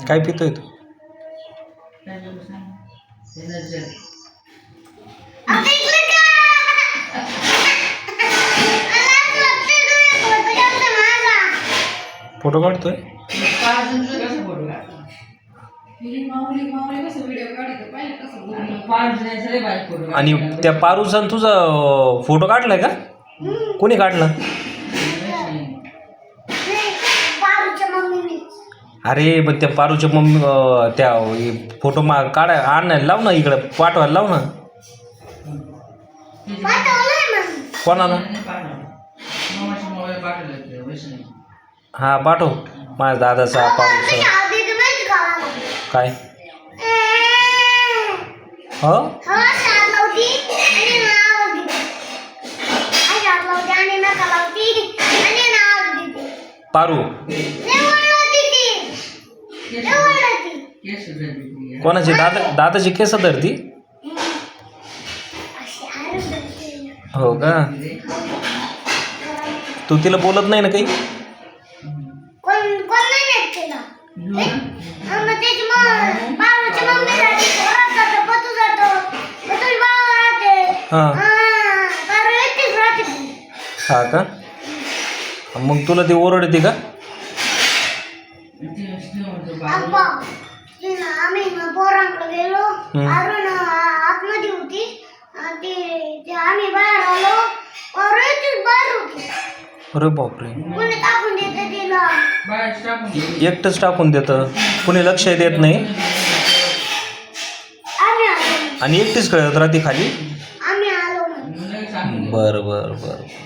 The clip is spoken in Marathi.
काय पितोय तू? फोटो काढतोय? आणि त्या पारूचा तुझा फोटो काढलाय का? कोणी काढला? अरे पण त्या पारूच्या मम्मी त्या फोटो काढाय आणायला लाव ना, इकडं पाठवायला लाव ना. कोणाला? हा पाठव. माझ्या दादाचा पारूचा. काय हो? पारू कोणाची? दादाची केस धरती? हो का? तू तिला बोलत नाही ना काही? हा का? मग तुला ती ओरडते का? आम्ही पोरांकडे गेलो, अरुण आतमध्ये होती, आम्ही बाहेर आलो, बाहेर होती. अरे बापरे. कोणी टाकून देतं तिला? एकटंच टाकून देतं, कुणी लक्ष देत नाही. आणि एकटीच खेळत राहते खाली. आम्ही आलो. बरं बरं बरं.